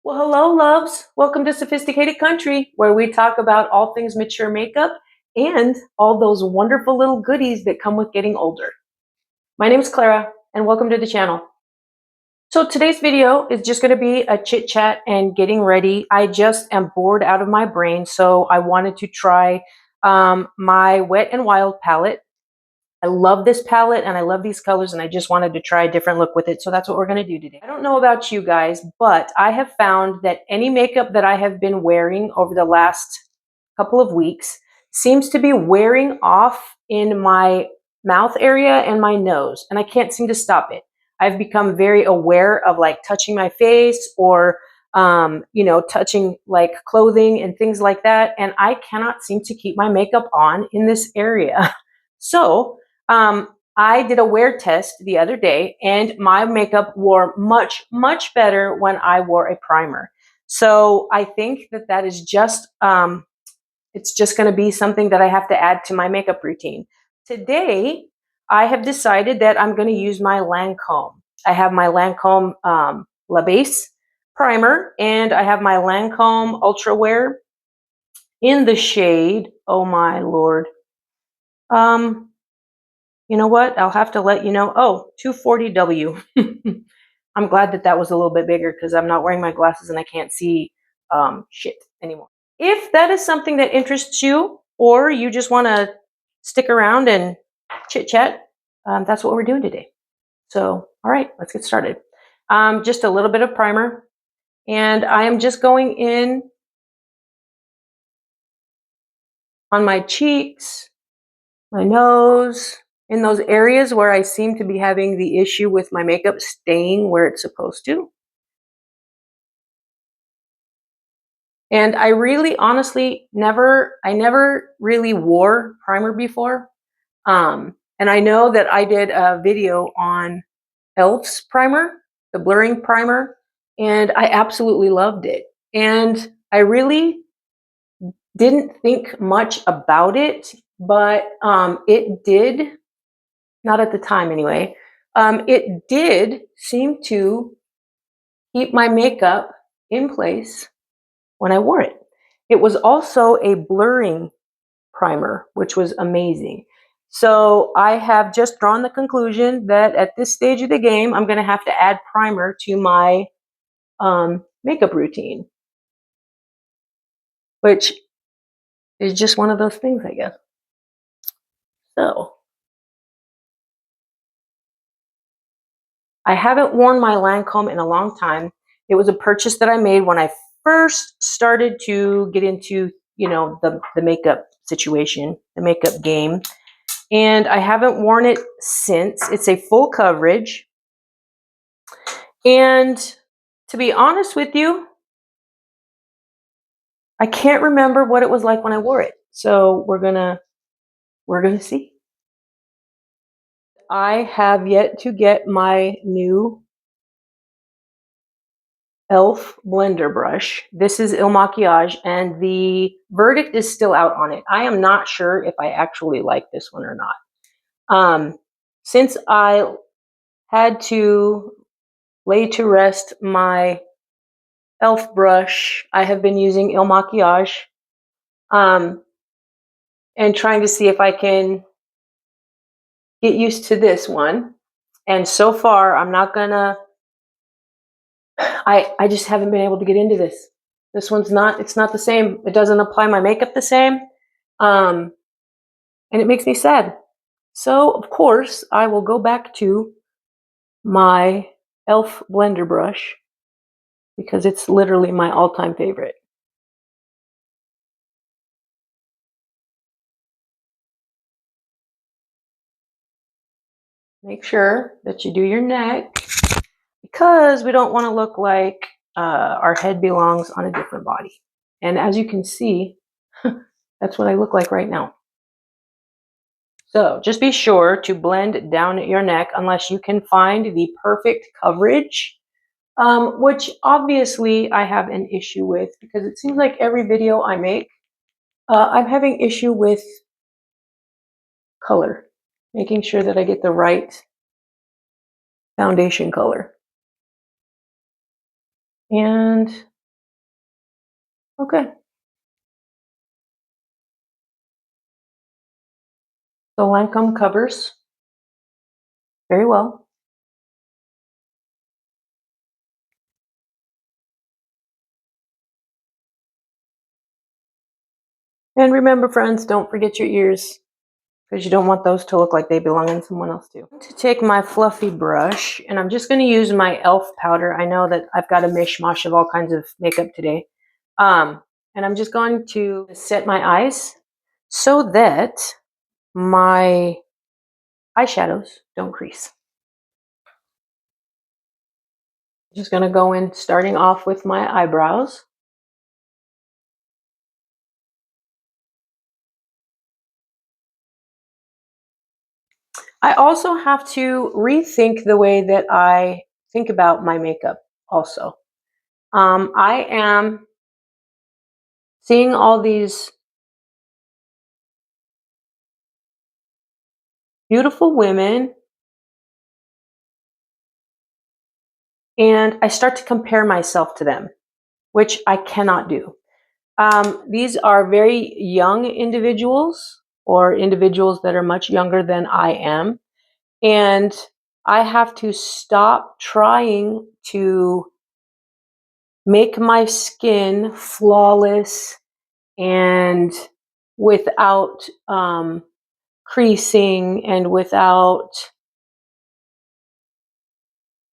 Well, hello, loves. Welcome to Sophisticated Country, where we talk about all things mature makeup and all those wonderful little goodies that come with getting older. My name is Clara, and welcome to the channel. So today's video is just going to be a chit chat and getting ready. I just am bored out of my brain, so I wanted to try my Wet n Wild palette. I love this palette and I love these colors, and I just wanted to try a different look with it. So that's what we're going to do today. I don't know about you guys, but I have found that any makeup that I have been wearing over the last couple of weeks seems to be wearing off in my mouth area and my nose, and I can't seem to stop it. I've become very aware of like touching my face or touching like clothing and things like that, and I cannot seem to keep my makeup on in this area. So I did a wear test the other day, and my makeup wore much, much better when I wore a primer. So I think that that is just, it's just going to be something that I have to add to my makeup routine. Today, I have decided that I'm going to use my Lancome. I have my Lancome La Base primer, and I have my Lancome Ultra Wear in the shade, oh my Lord. You know what? I'll have to let you know. Oh, 240W. I'm glad that that was a little bit bigger because I'm not wearing my glasses and I can't see shit anymore. If that is something that interests you, or you just want to stick around and chit chat, that's what we're doing today. So, all right, let's get started. Just a little bit of primer, and I am just going in on my cheeks, my nose, in those areas where I seem to be having the issue with my makeup staying where it's supposed to. And I really honestly I never really wore primer before. And I know that I did a video on e.l.f.'s primer, the blurring primer, and I absolutely loved it. And I really didn't think much about it, but it did, not at the time anyway, it did seem to keep my makeup in place when I wore it. It was also a blurring primer, which was amazing. So I have just drawn the conclusion that at this stage of the game, I'm going to have to add primer to my makeup routine, which is just one of those things, I guess. So I haven't worn my Lancome in a long time. It was a purchase that I made when I first started to get into, the makeup situation, the makeup game. And I haven't worn it since. It's a full coverage. And to be honest with you, I can't remember what it was like when I wore it. So we're gonna see. I have yet to get my new e.l.f. blender brush. This is Il Makiage, and the verdict is still out on it. I am not sure if I actually like this one or not. Since I had to lay to rest my e.l.f. brush, I have been using Il Makiage and trying to see if I can get used to this one. And so far, I'm not gonna, I just haven't been able to get into this. This one's not, it's not the same. It doesn't apply my makeup the same. And it makes me sad. So, of course, I will go back to my e.l.f. blender brush because it's literally my all-time favorite. Make sure that you do your neck because we don't want to look like our head belongs on a different body. And as you can see, that's what I look like right now. So just be sure to blend down your neck unless you can find the perfect coverage, which obviously I have an issue with because it seems like every video I make, I'm having issue with color, making sure that I get the right foundation color. And Okay. The Lancome covers very well. And remember, friends, don't forget your ears, because you don't want those to look like they belong in someone else too. To take my fluffy brush, and I'm just going to use my e.l.f. powder. I know that I've got a mishmash of all kinds of makeup today. And I'm just going to set my eyes so that my eyeshadows don't crease. I'm just going to go in starting off with my eyebrows. I also have to rethink the way that I think about my makeup also. I am seeing all these beautiful women, and I start to compare myself to them, which I cannot do. These are very young individuals, or individuals that are much younger than I am. And I have to stop trying to make my skin flawless and without creasing and without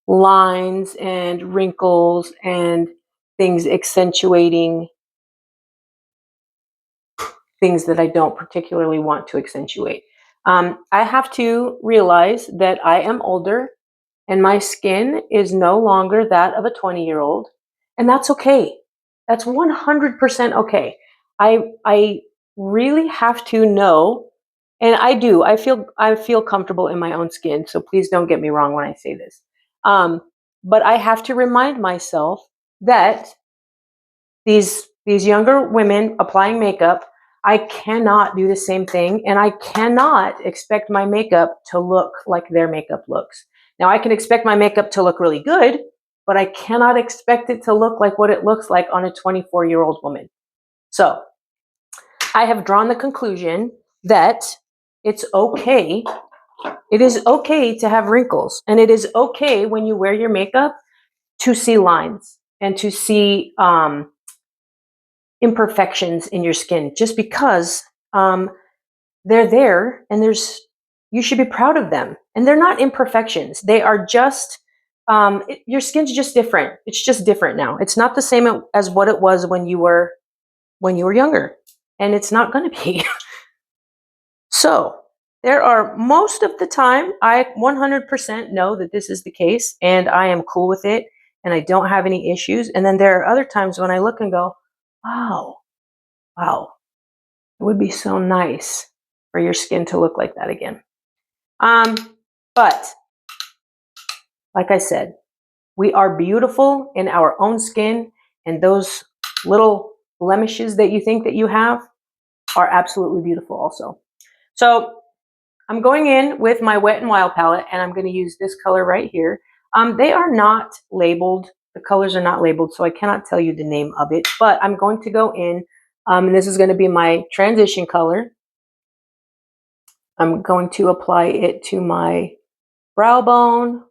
lines and wrinkles and things accentuating things that I don't particularly want to accentuate. I have to realize that I am older and my skin is no longer that of a 20-year-old, and that's okay. That's 100% okay. I really have to know, and I do. I feel comfortable in my own skin, so please don't get me wrong when I say this. But I have to remind myself that these younger women applying makeup, I cannot do the same thing, and I cannot expect my makeup to look like their makeup looks. Now, I can expect my makeup to look really good, but I cannot expect it to look like what it looks like on a 24-year-old woman. So I have drawn the conclusion that it's okay. It is okay to have wrinkles, and it is okay when you wear your makeup to see lines and to see imperfections in your skin, just because they're there, and you should be proud of them. And they're not imperfections. They are just your skin's just different. It's just different now. It's not the same as what it was when you were younger, and it's not going to be. So there are, most of the time, I 100% know that this is the case, and I am cool with it, and I don't have any issues. And then there are other times when I look and go, wow, it would be so nice for your skin to look like that again. But like I said, we are beautiful in our own skin, and those little blemishes that you think that you have are absolutely beautiful also. So I'm going in with my Wet n Wild palette, and I'm going to use this color right here. They are not labeled. The colors are not labeled, so I cannot tell you the name of it, but I'm going to go in, and this is going to be my transition color. I'm going to apply it to my brow bone,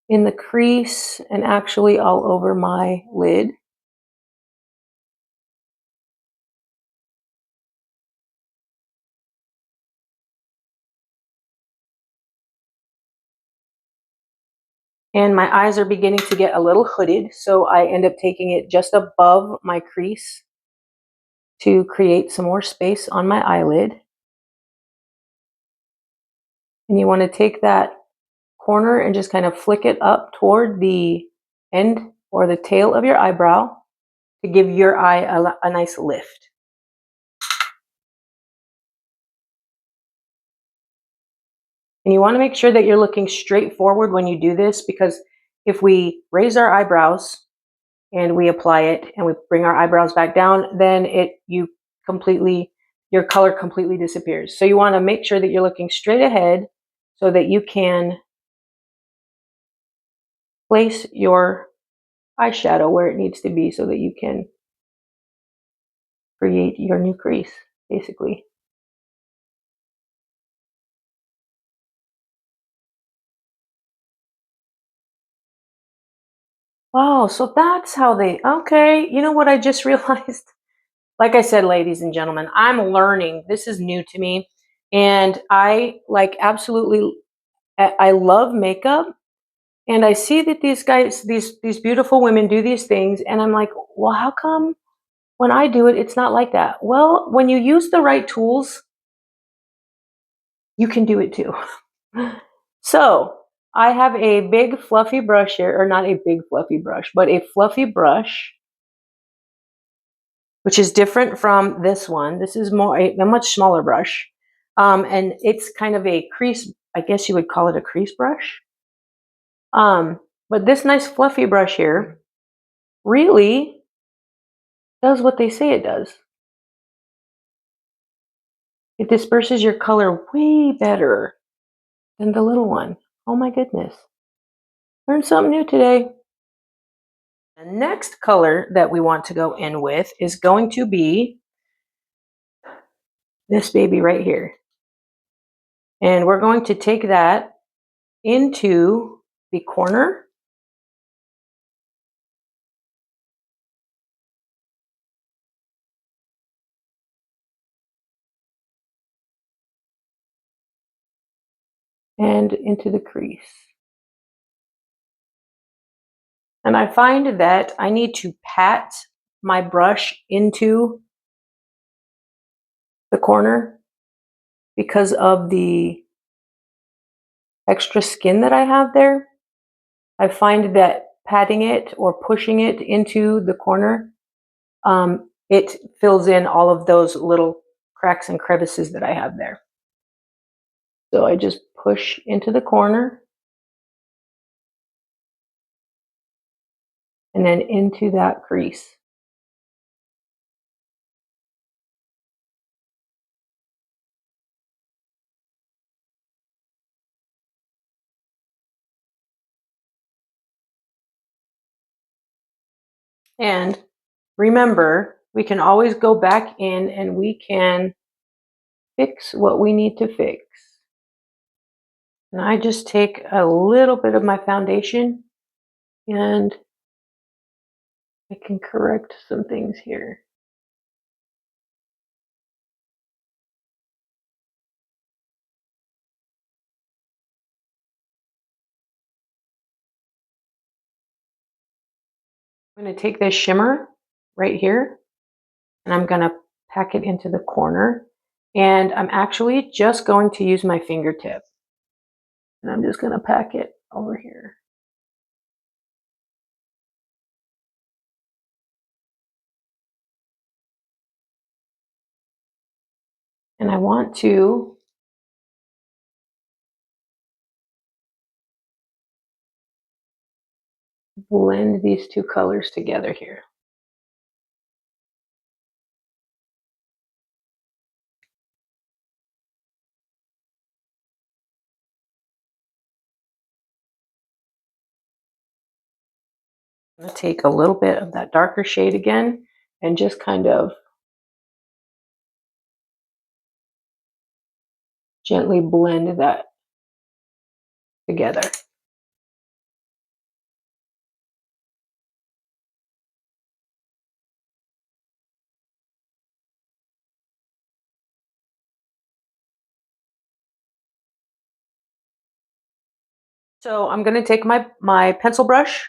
in the crease, and actually all over my lid. And my eyes are beginning to get a little hooded, so I end up taking it just above my crease to create some more space on my eyelid. And you want to take that corner and just kind of flick it up toward the end or the tail of your eyebrow to give your eye a nice lift. And you want to make sure that you're looking straight forward when you do this, because if we raise our eyebrows and we apply it and we bring our eyebrows back down, then your color completely disappears. So you want to make sure that you're looking straight ahead so that you can place your eyeshadow where it needs to be so that you can create your new crease, basically. Wow, so that's how they, okay, you know what I just realized? Like I said, ladies and gentlemen, I'm learning. This is new to me. And I like absolutely, I love makeup. And I see that these guys, these beautiful women do these things. And I'm like, well, how come when I do it, it's not like that? Well, when you use the right tools, you can do it too. So I have a big fluffy brush here, or not a big fluffy brush, but a fluffy brush, which is different from this one. This is more a much smaller brush. And it's kind of a crease, I guess you would call it a crease brush. But this nice fluffy brush here really does what they say it does. It disperses your color way better than the little one. Oh my goodness. Learned something new today. The next color that we want to go in with is going to be this baby right here. And we're going to take that into the corner. And into the crease. And I find that I need to pat my brush into the corner because of the extra skin that I have there. I find that patting it or pushing it into the corner, it fills in all of those little cracks and crevices that I have there. So I just push into the corner and then into that crease. And remember, we can always go back in and we can fix what we need to fix. And I just take a little bit of my foundation and I can correct some things here. I'm going to take this shimmer right here and I'm going to pack it into the corner. And I'm actually just going to use my fingertip. And I'm just going to pack it over here. And I want to blend these two colors together here. I'm going to take a little bit of that darker shade again and just kind of gently blend that together. So I'm going to take my pencil brush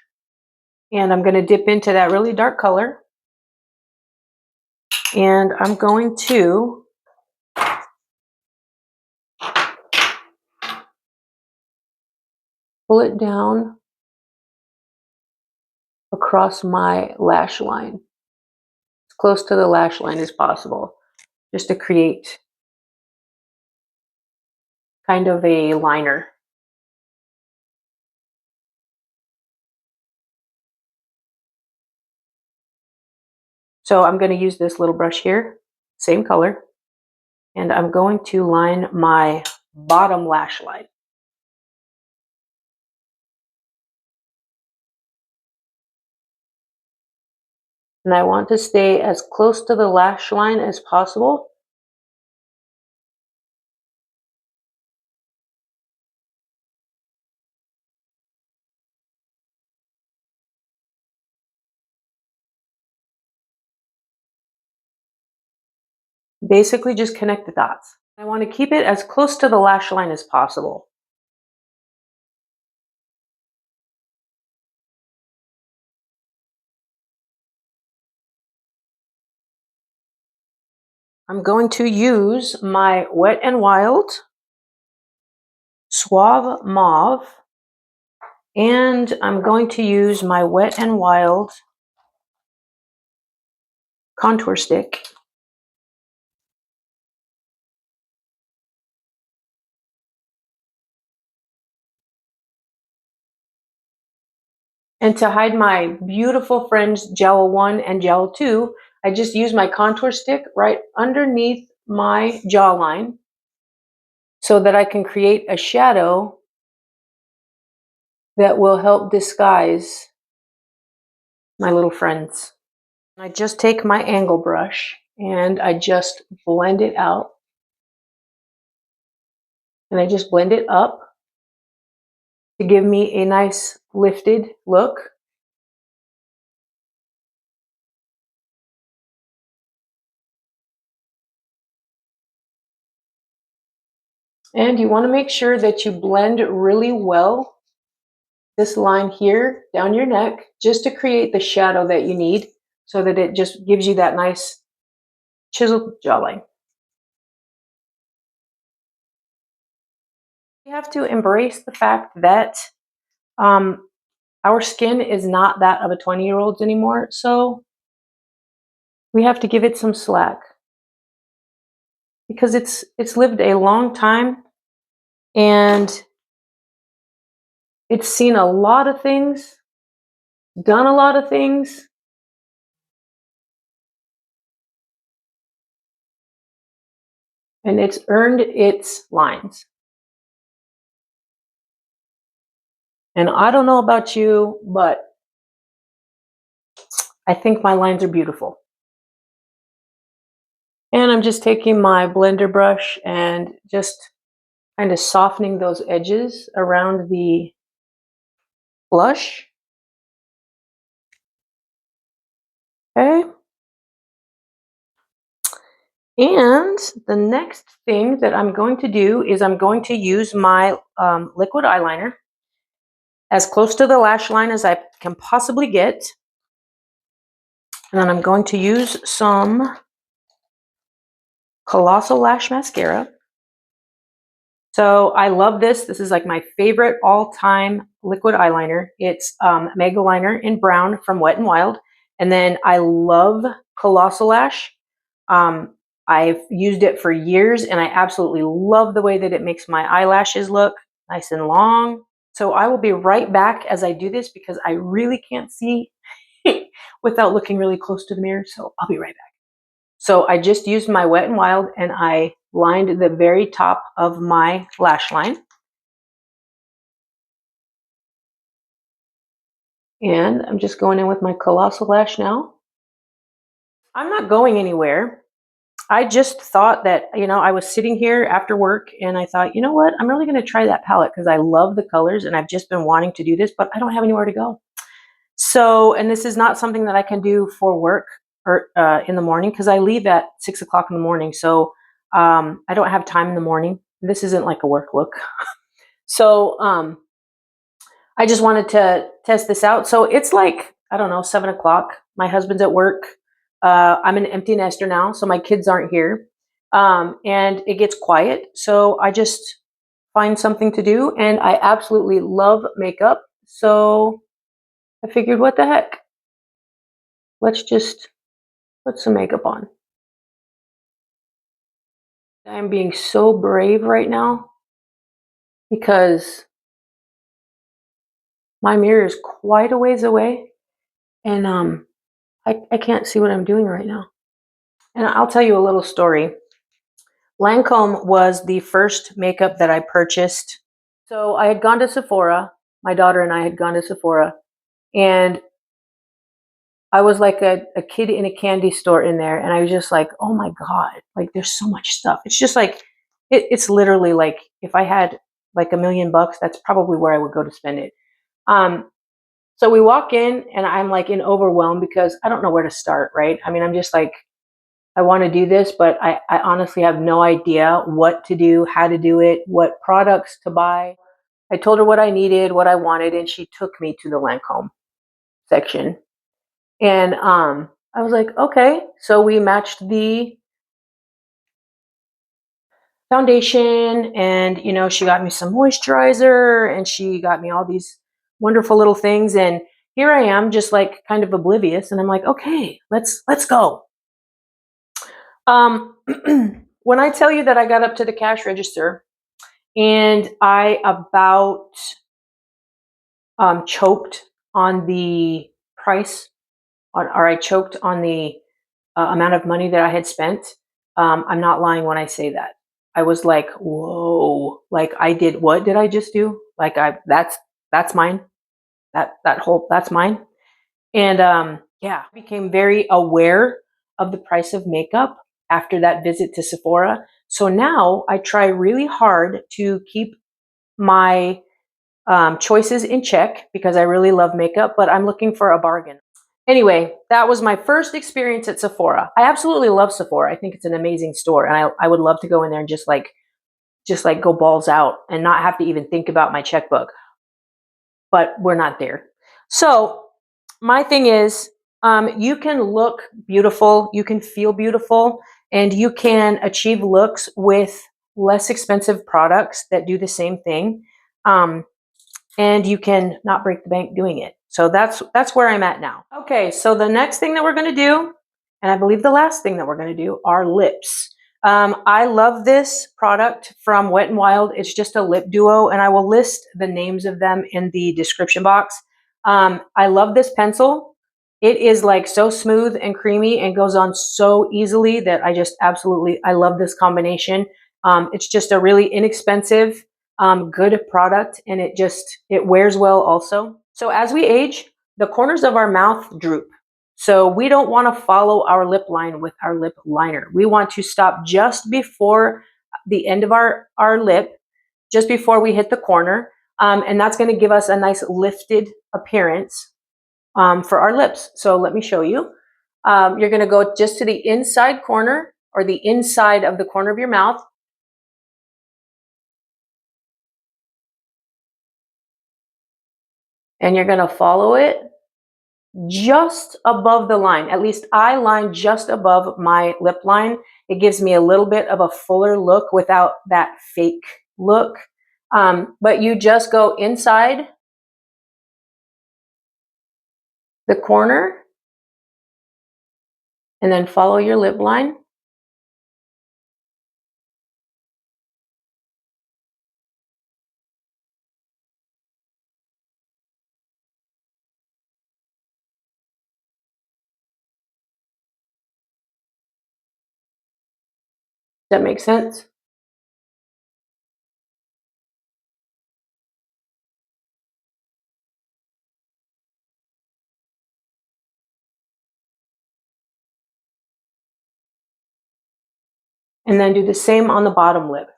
and I'm going to dip into that really dark color. And I'm going to pull it down across my lash line, as close to the lash line as possible, just to create kind of a liner. So I'm going to use this little brush here, same color, and I'm going to line my bottom lash line. And I want to stay as close to the lash line as possible. Basically just connect the dots. I want to keep it as close to the lash line as possible. I'm going to use my Wet n Wild Suave Mauve, and I'm going to use my Wet n Wild contour stick. And to hide my beautiful friends Gel 1 and Gel 2, I just use my contour stick right underneath my jawline so that I can create a shadow that will help disguise my little friends. I just take my angle brush and I just blend it out. And I just blend it up to give me a nice lifted look. And you want to make sure that you blend really well this line here down your neck just to create the shadow that you need so that it just gives you that nice chiseled jawline. We have to embrace the fact that our skin is not that of a 20-year-old's anymore, so we have to give it some slack because it's lived a long time and it's seen a lot of things, done a lot of things, and it's earned its lines. And I don't know about you, but I think my lines are beautiful. And I'm just taking my blender brush and just kind of softening those edges around the blush. Okay. And the next thing that I'm going to do is I'm going to use my liquid eyeliner as close to the lash line as I can possibly get. And then I'm going to use some Colossal Lash Mascara. So I love this. This is like my favorite all-time liquid eyeliner. It's Mega Liner in brown from Wet n Wild. And then I love Colossal Lash. I've used it for years and I absolutely love the way that it makes my eyelashes look nice and long. So I will be right back as I do this because I really can't see without looking really close to the mirror. So I'll be right back. So I just used my Wet n Wild and I lined the very top of my lash line. And I'm just going in with my Colossal Lash now. I'm not going anywhere. I just thought that, I was sitting here after work and I thought, you know what, I'm really going to try that palette because I love the colors and I've just been wanting to do this, but I don't have anywhere to go. So, and this is not something that I can do for work or in the morning because I leave at 6 o'clock in the morning. So I don't have time in the morning. This isn't like a work look. So I just wanted to test this out. So it's like, I don't know, 7 o'clock. My husband's at work. I'm an empty nester now, so my kids aren't here. And it gets quiet. So I just find something to do. And I absolutely love makeup. So I figured, what the heck? Let's just put some makeup on. I'm being so brave right now because my mirror is quite a ways away. And I can't see what I'm doing right now. And I'll tell you a little story. Lancome was the first makeup that I purchased. So I had gone to Sephora. My daughter and I had gone to Sephora. And I was like a kid in a candy store in there, and I was just like, oh my God, like there's so much stuff. It's just like, it's literally like if I had like $1,000,000, that's probably where I would go to spend it. Um, so we walk in, and I'm like in overwhelm because I don't know where to start, right? I mean, I'm just like, I want to do this, but I honestly have no idea what to do, how to do it, what products to buy. I told her what I needed, what I wanted, and she took me to the Lancome section. And I was like, okay. So we matched the foundation, and she got me some moisturizer, and she got me all these wonderful little things. And here I am, just like kind of oblivious, and I'm like, okay, let's go. Um, when I tell you that I got up to the cash register and I about choked on the price, or I choked on the amount of money that I had spent. I'm not lying when I say that. I was like, whoa, like what did I just do? Like that's mine. That's mine. And yeah, I became very aware of the price of makeup after that visit to Sephora. So now I try really hard to keep my choices in check because I really love makeup, but I'm looking for a bargain. Anyway, that was my first experience at Sephora. I absolutely love Sephora. I think it's an amazing store, and I would love to go in there and just like go balls out and not have to even think about my checkbook. But we're not there. So my thing is, you can look beautiful, you can feel beautiful, and you can achieve looks with less expensive products that do the same thing. And you can not break the bank doing it. So that's where I'm at now. Okay, so the next thing that we're going to do, and I believe the last thing that we're going to do, are lips. I love this product from Wet n Wild. It's just a lip duo, and I will list the names of them in the description box. I love this pencil. It is like so smooth and creamy and goes on so easily that I love this combination. It's just a really inexpensive, good product, and it wears well also. So as we age, the corners of our mouth droop. So we don't want to follow our lip line with our lip liner. We want to stop just before the end of our lip, just before we hit the corner. And that's going to give us a nice lifted appearance for our lips. So let me show you. You're going to go just to the inside corner, or the inside of the corner of your mouth. And you're going to follow it just above the line. At least I line just above my lip line. It gives me a little bit of a fuller look without that fake look. But you just go inside the corner and then follow your lip line. Does that make sense? And then do the same on the bottom lip.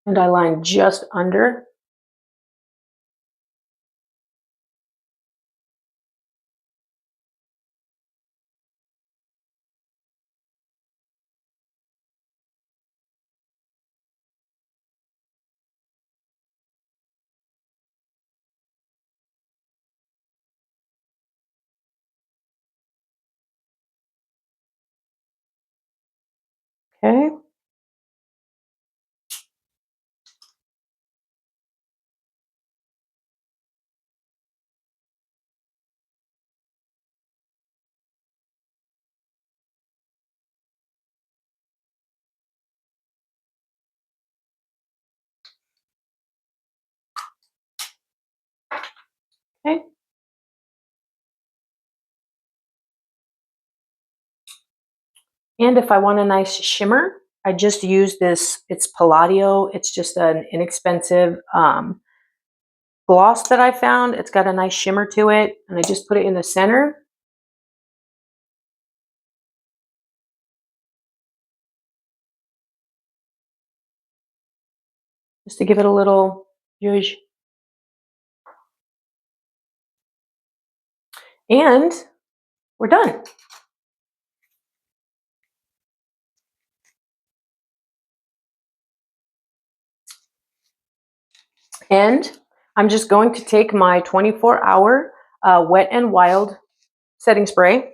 And I line just under. Okay. Okay. And if I want a nice shimmer, I just used this, it's Palladio. It's just an inexpensive gloss that I found. It's got a nice shimmer to it, and I just put it in the center. Just to give it a little zhuzh. And we're done. And I'm just going to take my 24-hour Wet n Wild setting spray,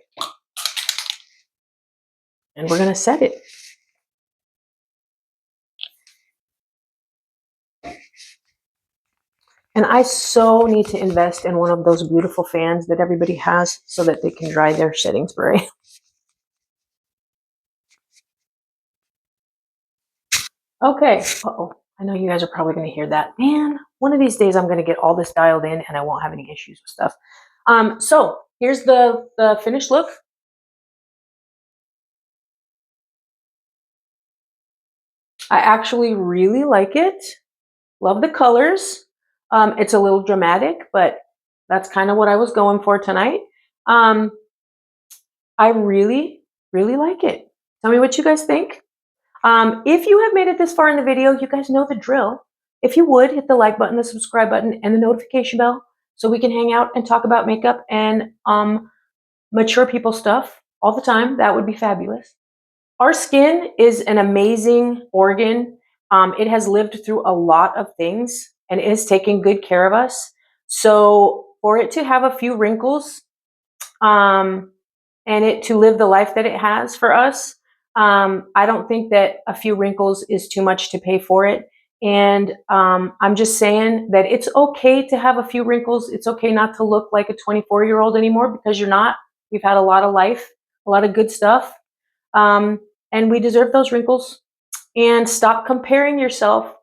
and we're going to set it. And I so need to invest in one of those beautiful fans that everybody has so that they can dry their setting spray. Okay. Uh-oh. I know you guys are probably going to hear that. Man, one of these days I'm going to get all this dialed in and I won't have any issues with stuff. So here's the finished look. I actually really like it. Love the colors. It's a little dramatic, but that's kind of what I was going for tonight. I really, really like it. Tell me what you guys think. If you have made it this far in the video, you guys know the drill. If you would, hit the like button, the subscribe button, and the notification bell so we can hang out and talk about makeup and mature people stuff all the time. That would be fabulous. Our skin is an amazing organ. It has lived through a lot of things and it has taken good care of us. So for it to have a few wrinkles and it to live the life that it has for us, I don't think that a few wrinkles is too much to pay for it. And I'm just saying that it's okay to have a few wrinkles. It's okay not to look like a 24-year-old anymore, because you're not. You've had a lot of life, a lot of good stuff. And we deserve those wrinkles. And stop comparing yourself.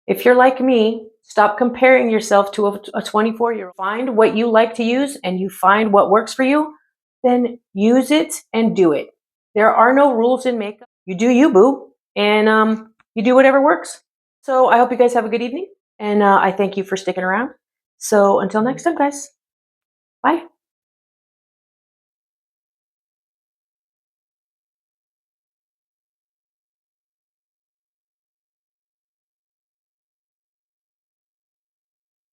If you're like me, stop comparing yourself to a 24-year-old. Find what you like to use and you find what works for you, then use it and do it. There are no rules in makeup. You do you, boo. And you do whatever works. So I hope you guys have a good evening. And I thank you for sticking around. So until next time, guys. Bye.